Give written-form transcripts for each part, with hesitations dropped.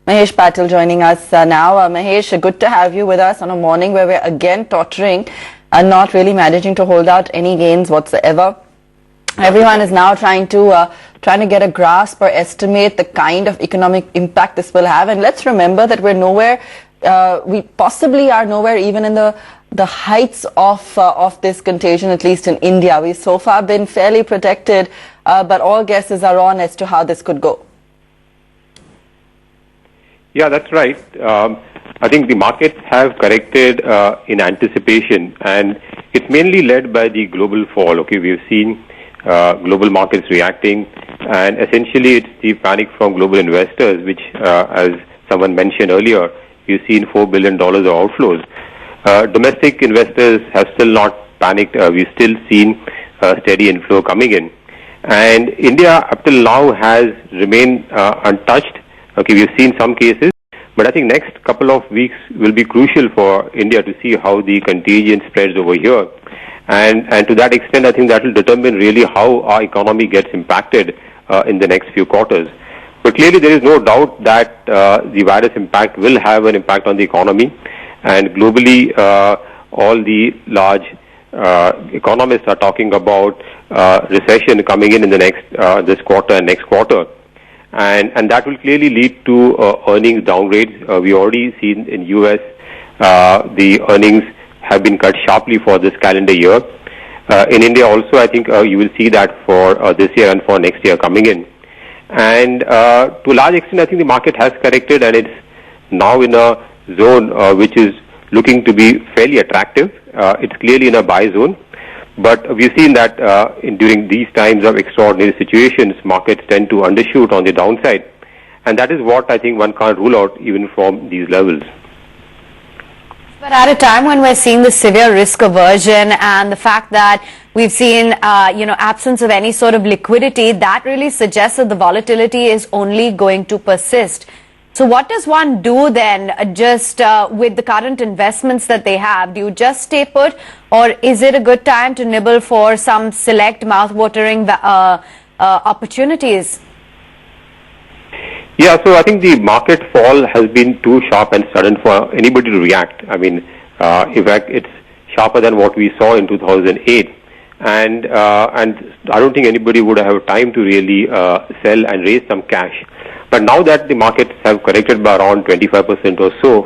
Mahesh Patil joining us now. Mahesh, good to have you with us on a morning where we're again tottering and not really managing to hold out any gains whatsoever. Everyone is now trying to get a grasp or estimate the kind of economic impact this will have. And let's remember that we're nowhere, we possibly are nowhere even in the heights of this contagion, at least in India. We've so far been fairly protected, but all guesses are on as to how this could go. Yeah, that's right. I think the markets have corrected in anticipation, and it's mainly led by the global fall. Okay, we've seen global markets reacting, and essentially it's the panic from global investors, which, as someone mentioned earlier, you've seen $4 billion of outflows. Domestic investors have still not panicked. We've still seen steady inflow coming in. And India, up till now, has remained untouched. Okay, we've seen some cases, but I think next couple of weeks will be crucial for India to see how the contagion spreads over here. And to that extent, I think that will determine really how our economy gets impacted in the next few quarters. But clearly, there is no doubt that the virus impact will have an impact on the economy. And globally, all the large economists are talking about recession coming in the next this quarter and next quarter. And that will clearly lead to earnings downgrades. We already seen in US the earnings have been cut sharply for this calendar year. In India also, I think you will see that for this year and for next year coming in. And to a large extent, I think the market has corrected, and it's now in a zone which is looking to be fairly attractive. It's clearly in a buy zone. But we've seen that during these times of extraordinary situations, markets tend to undershoot on the downside. And that is what I think one can't rule out even from these levels. But at a time when we're seeing the severe risk aversion and the fact that we've seen, absence of any sort of liquidity, that really suggests that the volatility is only going to persist. So what does one do then just with the current investments that they have? Do you just stay put, or is it a good time to nibble for some select mouth-watering opportunities? Yeah, so I think the market fall has been too sharp and sudden for anybody to react. I mean, in fact, it's sharper than what we saw in 2008. And I don't think anybody would have time to really sell and raise some cash. But now that the markets have corrected by around 25% or so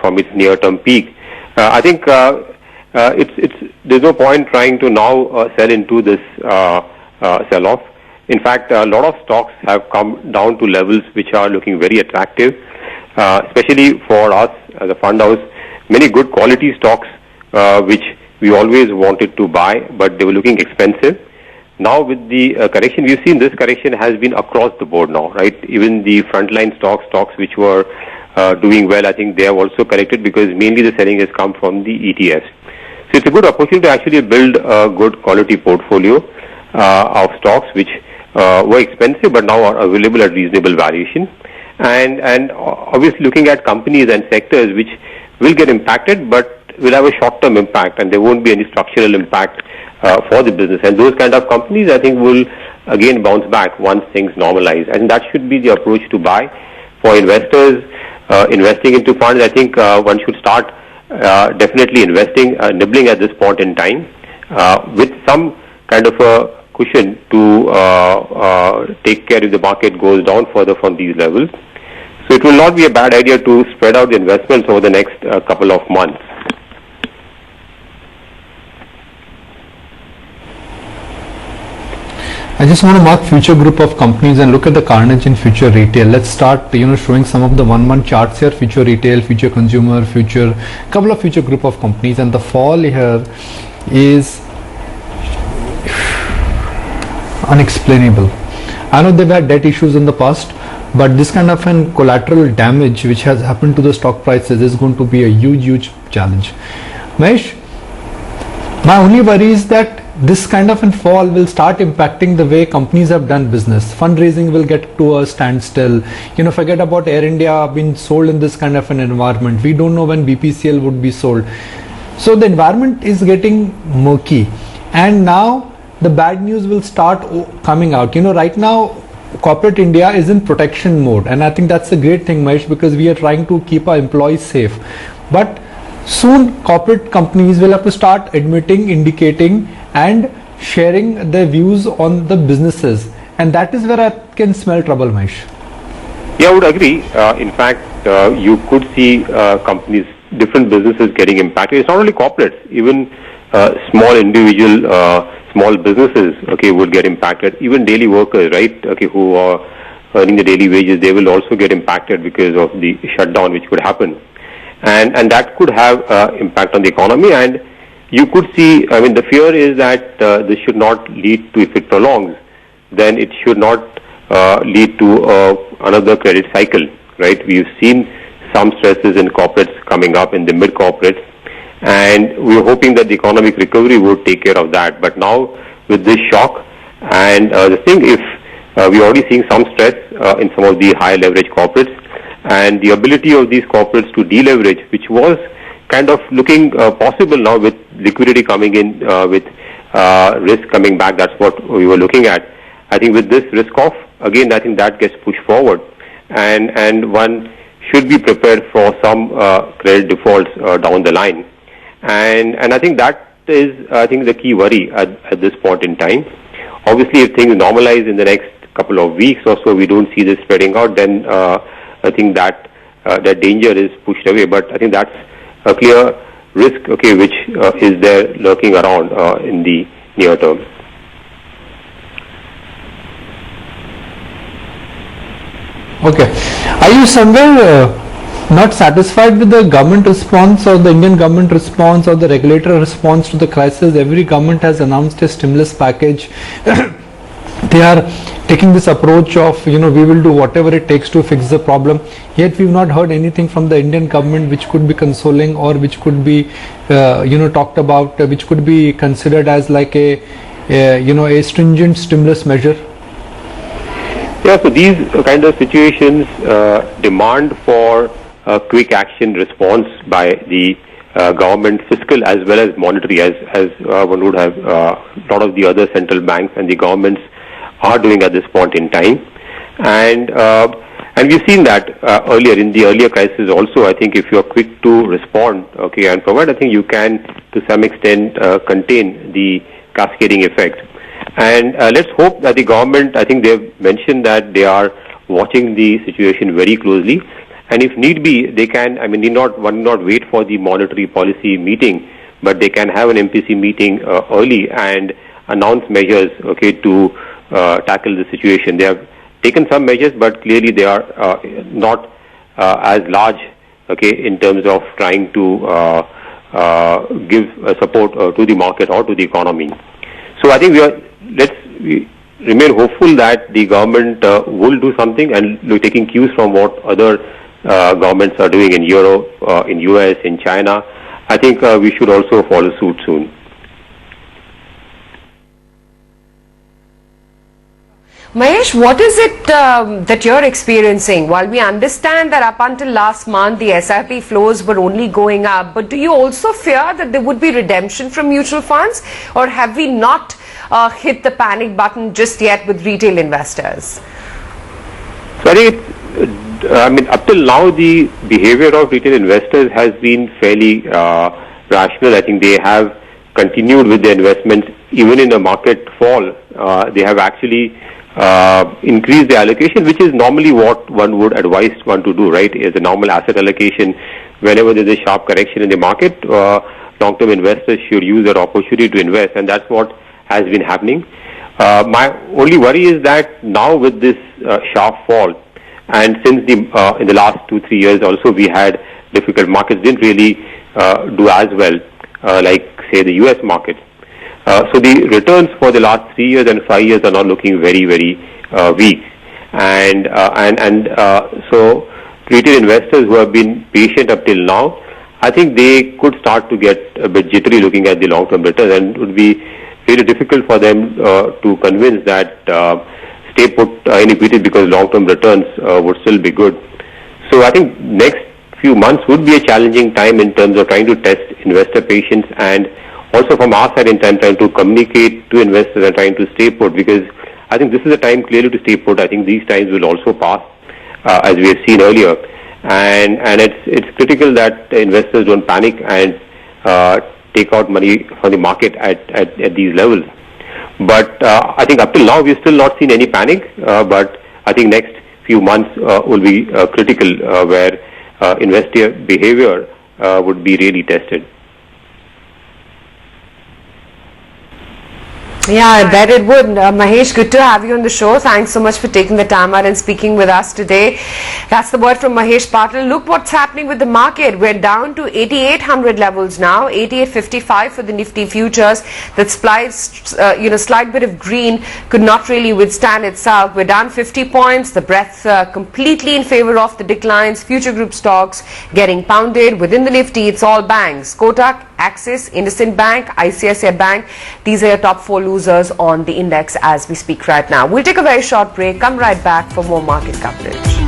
from its near-term peak, I think there's no point trying to now sell into this sell-off. In fact, a lot of stocks have come down to levels which are looking very attractive, especially for us as a fund house. Many good quality stocks which we always wanted to buy, but they were looking expensive. Now with the correction, we've seen this correction has been across the board now, right? Even the frontline stocks which were doing well, I think they have also corrected because mainly the selling has come from the ETFs. So it's a good opportunity to actually build a good quality portfolio of stocks which were expensive but now are available at reasonable valuation. And obviously looking at companies and sectors which will get impacted but will have a short-term impact, and there won't be any structural impact for the business. And those kind of companies, I think, will again bounce back once things normalize. And that should be the approach to buy. For investors investing into funds, I think one should start definitely investing, nibbling at this point in time with some kind of a cushion to take care if the market goes down further from these levels. So it will not be a bad idea to spread out the investments over the next couple of months. I just want to mark future group of companies and look at the carnage in future retail. Let's start, showing some of the 1 month charts here. Future retail, future consumer, couple of future group of companies, and the fall here is unexplainable. I know they've had debt issues in the past, but this kind of an collateral damage which has happened to the stock prices is going to be a huge challenge. Mahesh, my only worry is that this kind of a fall will start impacting the way companies have done business. Fundraising will get to a standstill. Forget about Air India being sold in this kind of an environment. We don't know when BPCL would be sold. So the environment is getting murky, and now the bad news will start coming out. Right now corporate India is in protection mode, and I think that's a great thing, Mahesh, because we are trying to keep our employees safe. But soon corporate companies will have to start admitting, indicating and sharing their views on the businesses, and that is where I can smell trouble, Mahesh. Yeah, I would agree. In fact, you could see companies, different businesses getting impacted. It's not only corporates, even small individual, small businesses, okay, would get impacted. Even daily workers, right, okay, who are earning the daily wages, they will also get impacted because of the shutdown which could happen. And that could have impact on the economy. And you could see, I mean, the fear is that this should not lead to, if it prolongs, then it should not lead to another credit cycle, right? We've seen some stresses in corporates coming up in the mid corporates, and we were hoping that the economic recovery would take care of that. But now with this shock, and the thing, if we're already seeing some stress in some of the high leverage corporates, and the ability of these corporates to deleverage, which was kind of looking possible now with liquidity coming in, with risk coming back. That's what we were looking at. I think with this risk off, again, I think that gets pushed forward, and one should be prepared for some credit defaults down the line, and I think that is, I think, the key worry at this point in time. Obviously, if things normalize in the next couple of weeks or so, we don't see this spreading out, then I think that that danger is pushed away. But I think that's a clear risk, okay, which is there lurking around in the near term. Okay. Are you somewhere not satisfied with the government response, or the Indian government response, or the regulator response to the crisis? Every government has announced a stimulus package. They are taking this approach of, we will do whatever it takes to fix the problem. Yet we've not heard anything from the Indian government which could be consoling, or which could be, talked about, which could be considered as like a stringent stimulus measure. Yeah, so these kind of situations demand for a quick action response by the government, fiscal as well as monetary, as one would have a lot of the other central banks and the governments are doing at this point in time. And we've seen that earlier, in the earlier crisis also. I think if you're quick to respond, okay, and provide, I think you can to some extent contain the cascading effect. And let's hope that the government, I think they've mentioned that they are watching the situation very closely, and if need be, they can, one need not wait for the monetary policy meeting, but they can have an MPC meeting early and announce measures, okay, to tackle the situation. They have taken some measures, but clearly they are not as large, okay, in terms of trying to give support to the market or to the economy. So I think we remain hopeful that the government will do something, and taking cues from what other governments are doing in Europe, in US, in China. I think we should also follow suit soon. Mahesh, what is it that you're experiencing? While we understand that up until last month the SIP flows were only going up, but do you also fear that there would be redemption from mutual funds, or have we not hit the panic button just yet with retail investors? So I think up till now the behavior of retail investors has been fairly rational. I think they have continued with their investments even in the market fall. They have actually increase the allocation, which is normally what one would advise one to do, right? As a normal asset allocation, whenever there is a sharp correction in the market, long-term investors should use that opportunity to invest, and that's what has been happening. My only worry is that now with this sharp fall, and since in the last 2-3 years also we had difficult markets, didn't really do as well like say the US market. So the returns for the last 3 years and 5 years are now looking very, very weak, and so retail investors who have been patient up till now, I think they could start to get a bit jittery looking at the long-term returns, and it would be very difficult for them to convince that stay put in equity because long-term returns would still be good. So I think next few months would be a challenging time in terms of trying to test investor patience, and also from our side in time trying to communicate to investors and trying to stay put, because I think this is a time clearly to stay put. I think these times will also pass, as we have seen earlier, and it's critical that investors don't panic and take out money from the market at these levels. But I think up till now we've still not seen any panic. But I think next few months will be critical, where investor behavior would be really tested. Yeah, I bet it would. Mahesh, good to have you on the show. Thanks so much for taking the time out and speaking with us today. That's the word from Mahesh Patil. Look what's happening with the market. We're down to 8,800 levels now, 8,855 for the Nifty futures. That slight bit of green could not really withstand itself. We're down 50 points. The breadth completely in favor of the declines. Future group stocks getting pounded. Within the Nifty, it's all banks. Kotak, Axis, IndusInd Bank, ICICI Bank. These are your top 4 losers on the index as we speak right now. We'll take a very short break, come right back for more market coverage.